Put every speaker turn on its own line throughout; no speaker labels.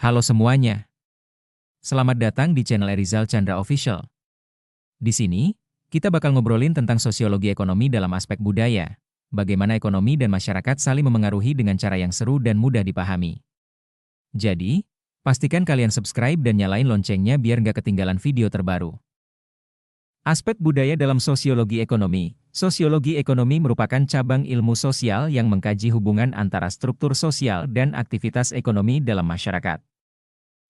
Halo semuanya, selamat datang di channel Erizal Chandra Official. Di sini, kita bakal ngobrolin tentang sosiologi ekonomi dalam aspek budaya, bagaimana ekonomi dan masyarakat saling memengaruhi dengan cara yang seru dan mudah dipahami. Jadi, pastikan kalian subscribe dan nyalain loncengnya biar nggak ketinggalan video terbaru. Aspek budaya dalam sosiologi ekonomi. Sosiologi ekonomi merupakan cabang ilmu sosial yang mengkaji hubungan antara struktur sosial dan aktivitas ekonomi dalam masyarakat.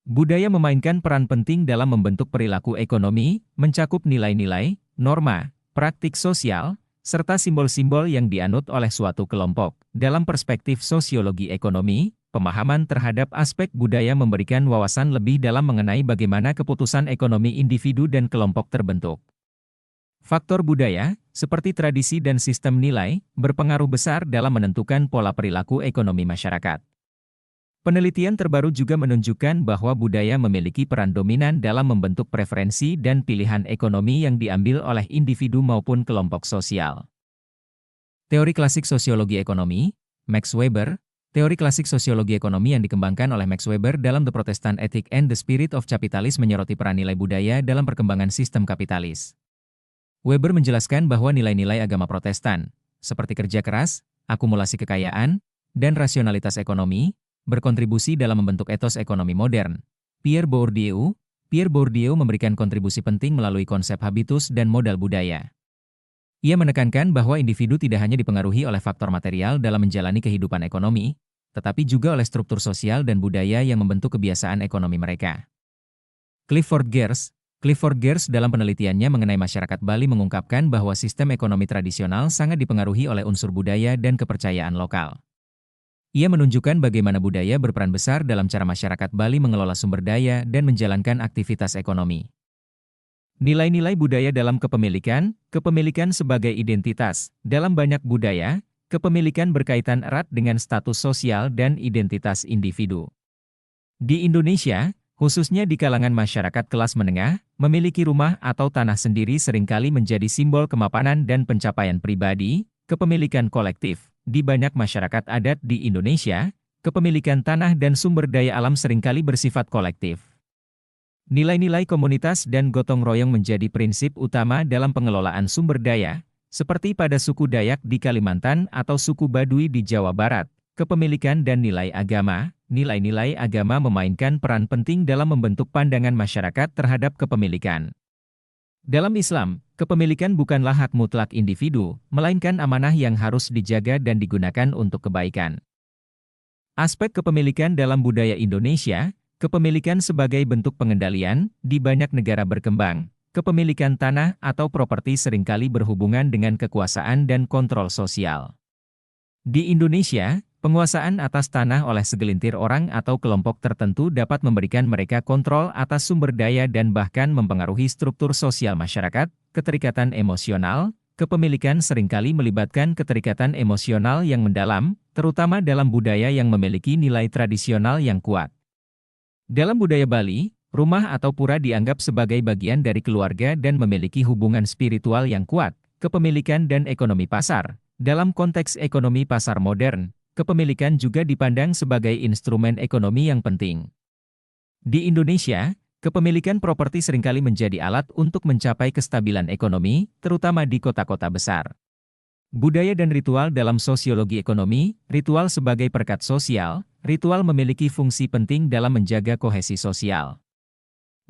Budaya memainkan peran penting dalam membentuk perilaku ekonomi, mencakup nilai-nilai, norma, praktik sosial, serta simbol-simbol yang dianut oleh suatu kelompok. Dalam perspektif sosiologi ekonomi, pemahaman terhadap aspek budaya memberikan wawasan lebih dalam mengenai bagaimana keputusan ekonomi individu dan kelompok terbentuk. Faktor budaya, seperti tradisi dan sistem nilai, berpengaruh besar dalam menentukan pola perilaku ekonomi masyarakat. Penelitian terbaru juga menunjukkan bahwa budaya memiliki peran dominan dalam membentuk preferensi dan pilihan ekonomi yang diambil oleh individu maupun kelompok sosial. Teori klasik sosiologi ekonomi, Max Weber. Teori klasik sosiologi ekonomi yang dikembangkan oleh Max Weber dalam The Protestant Ethic and the Spirit of Capitalism menyoroti peran nilai budaya dalam perkembangan sistem kapitalis. Weber menjelaskan bahwa nilai-nilai agama Protestan, seperti kerja keras, akumulasi kekayaan, dan rasionalitas ekonomi, berkontribusi dalam membentuk etos ekonomi modern. Pierre Bourdieu memberikan kontribusi penting melalui konsep habitus dan modal budaya. Ia menekankan bahwa individu tidak hanya dipengaruhi oleh faktor material dalam menjalani kehidupan ekonomi, tetapi juga oleh struktur sosial dan budaya yang membentuk kebiasaan ekonomi mereka. Clifford Geertz dalam penelitiannya mengenai masyarakat Bali mengungkapkan bahwa sistem ekonomi tradisional sangat dipengaruhi oleh unsur budaya dan kepercayaan lokal. Ia menunjukkan bagaimana budaya berperan besar dalam cara masyarakat Bali mengelola sumber daya dan menjalankan aktivitas ekonomi. Nilai-nilai budaya dalam kepemilikan sebagai identitas. Dalam banyak budaya, kepemilikan berkaitan erat dengan status sosial dan identitas individu. Di Indonesia, khususnya di kalangan masyarakat kelas menengah, memiliki rumah atau tanah sendiri seringkali menjadi simbol kemapanan dan pencapaian pribadi. Kepemilikan kolektif. Di banyak masyarakat adat di Indonesia, kepemilikan tanah dan sumber daya alam seringkali bersifat kolektif. Nilai-nilai komunitas dan gotong royong menjadi prinsip utama dalam pengelolaan sumber daya, seperti pada suku Dayak di Kalimantan atau suku Baduy di Jawa Barat. Kepemilikan dan nilai agama. Nilai-nilai agama memainkan peran penting dalam membentuk pandangan masyarakat terhadap kepemilikan. Dalam Islam, kepemilikan bukanlah hak mutlak individu, melainkan amanah yang harus dijaga dan digunakan untuk kebaikan. Aspek kepemilikan dalam budaya Indonesia, kepemilikan sebagai bentuk pengendalian, di banyak negara berkembang, kepemilikan tanah atau properti seringkali berhubungan dengan kekuasaan dan kontrol sosial. Di Indonesia, penguasaan atas tanah oleh segelintir orang atau kelompok tertentu dapat memberikan mereka kontrol atas sumber daya dan bahkan mempengaruhi struktur sosial masyarakat. Keterikatan emosional, kepemilikan seringkali melibatkan keterikatan emosional yang mendalam, terutama dalam budaya yang memiliki nilai tradisional yang kuat. Dalam budaya Bali, rumah atau pura dianggap sebagai bagian dari keluarga dan memiliki hubungan spiritual yang kuat. Kepemilikan dan ekonomi pasar. Dalam konteks ekonomi pasar modern, kepemilikan juga dipandang sebagai instrumen ekonomi yang penting. Di Indonesia, kepemilikan properti seringkali menjadi alat untuk mencapai kestabilan ekonomi, terutama di kota-kota besar. Budaya dan ritual dalam sosiologi ekonomi. Ritual sebagai perekat sosial. Ritual memiliki fungsi penting dalam menjaga kohesi sosial.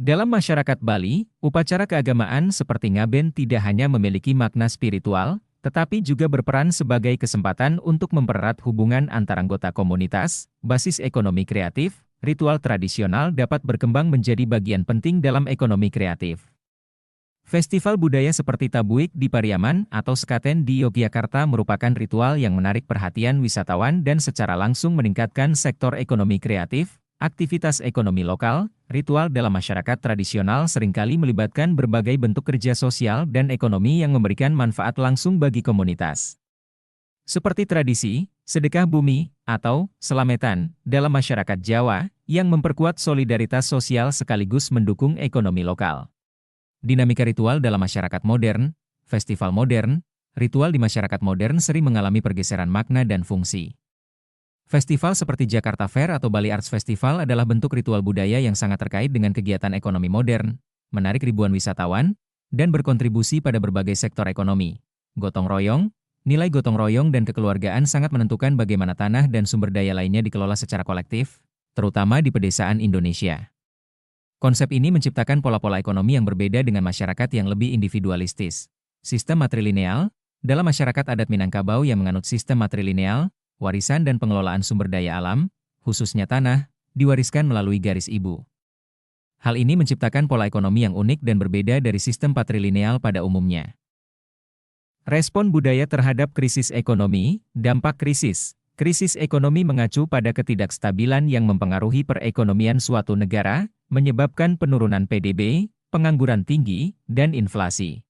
Dalam masyarakat Bali, upacara keagamaan seperti ngaben tidak hanya memiliki makna spiritual, tetapi juga berperan sebagai kesempatan untuk mempererat hubungan antar anggota komunitas. Basis ekonomi kreatif. Ritual tradisional dapat berkembang menjadi bagian penting dalam ekonomi kreatif. Festival budaya seperti Tabuik di Pariaman atau Sekaten di Yogyakarta merupakan ritual yang menarik perhatian wisatawan dan secara langsung meningkatkan sektor ekonomi kreatif. Aktivitas ekonomi lokal. Ritual dalam masyarakat tradisional seringkali melibatkan berbagai bentuk kerja sosial dan ekonomi yang memberikan manfaat langsung bagi komunitas. Seperti tradisi, sedekah bumi, atau selametan, dalam masyarakat Jawa, yang memperkuat solidaritas sosial sekaligus mendukung ekonomi lokal. Dinamika ritual dalam masyarakat modern. Festival modern. Ritual di masyarakat modern sering mengalami pergeseran makna dan fungsi. Festival seperti Jakarta Fair atau Bali Arts Festival adalah bentuk ritual budaya yang sangat terkait dengan kegiatan ekonomi modern, menarik ribuan wisatawan, dan berkontribusi pada berbagai sektor ekonomi. Gotong royong, nilai gotong royong dan kekeluargaan sangat menentukan bagaimana tanah dan sumber daya lainnya dikelola secara kolektif, terutama di pedesaan Indonesia. Konsep ini menciptakan pola-pola ekonomi yang berbeda dengan masyarakat yang lebih individualistis. Sistem matrilineal, dalam masyarakat adat Minangkabau yang menganut sistem matrilineal, warisan dan pengelolaan sumber daya alam, khususnya tanah, diwariskan melalui garis ibu. Hal ini menciptakan pola ekonomi yang unik dan berbeda dari sistem patrilineal pada umumnya. Respon budaya terhadap krisis ekonomi, dampak krisis. Krisis ekonomi mengacu pada ketidakstabilan yang mempengaruhi perekonomian suatu negara, menyebabkan penurunan PDB, pengangguran tinggi, dan inflasi.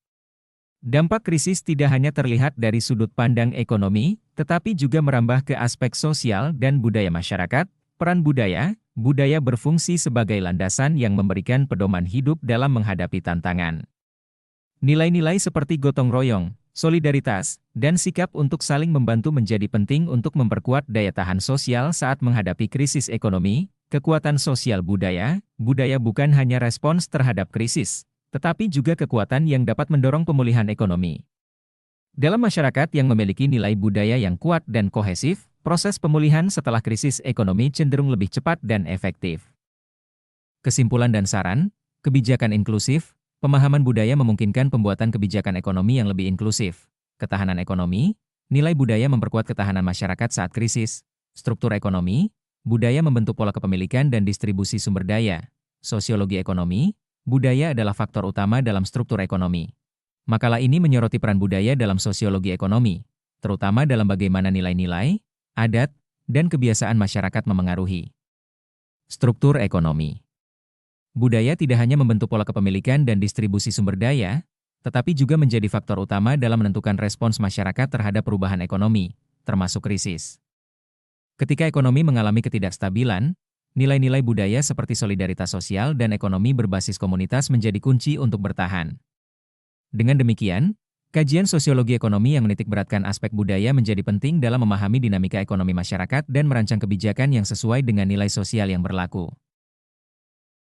Dampak krisis tidak hanya terlihat dari sudut pandang ekonomi, tetapi juga merambah ke aspek sosial dan budaya masyarakat. Peran budaya berfungsi sebagai landasan yang memberikan pedoman hidup dalam menghadapi tantangan. Nilai-nilai seperti gotong royong, solidaritas, dan sikap untuk saling membantu menjadi penting untuk memperkuat daya tahan sosial saat menghadapi krisis ekonomi. Kekuatan sosial budaya bukan hanya respons terhadap krisis, tetapi juga kekuatan yang dapat mendorong pemulihan ekonomi. Dalam masyarakat yang memiliki nilai budaya yang kuat dan kohesif, proses pemulihan setelah krisis ekonomi cenderung lebih cepat dan efektif. Kesimpulan dan saran, kebijakan inklusif, pemahaman budaya memungkinkan pembuatan kebijakan ekonomi yang lebih inklusif. Ketahanan ekonomi, nilai budaya memperkuat ketahanan masyarakat saat krisis. Struktur ekonomi, budaya membentuk pola kepemilikan dan distribusi sumber daya. Sosiologi ekonomi, budaya adalah faktor utama dalam struktur ekonomi. Makalah ini menyoroti peran budaya dalam sosiologi ekonomi, terutama dalam bagaimana nilai-nilai, adat, dan kebiasaan masyarakat memengaruhi struktur ekonomi. Budaya tidak hanya membentuk pola kepemilikan dan distribusi sumber daya, tetapi juga menjadi faktor utama dalam menentukan respons masyarakat terhadap perubahan ekonomi, termasuk krisis. Ketika ekonomi mengalami ketidakstabilan, nilai-nilai budaya seperti solidaritas sosial dan ekonomi berbasis komunitas menjadi kunci untuk bertahan. Dengan demikian, kajian sosiologi ekonomi yang menitikberatkan aspek budaya menjadi penting dalam memahami dinamika ekonomi masyarakat dan merancang kebijakan yang sesuai dengan nilai sosial yang berlaku.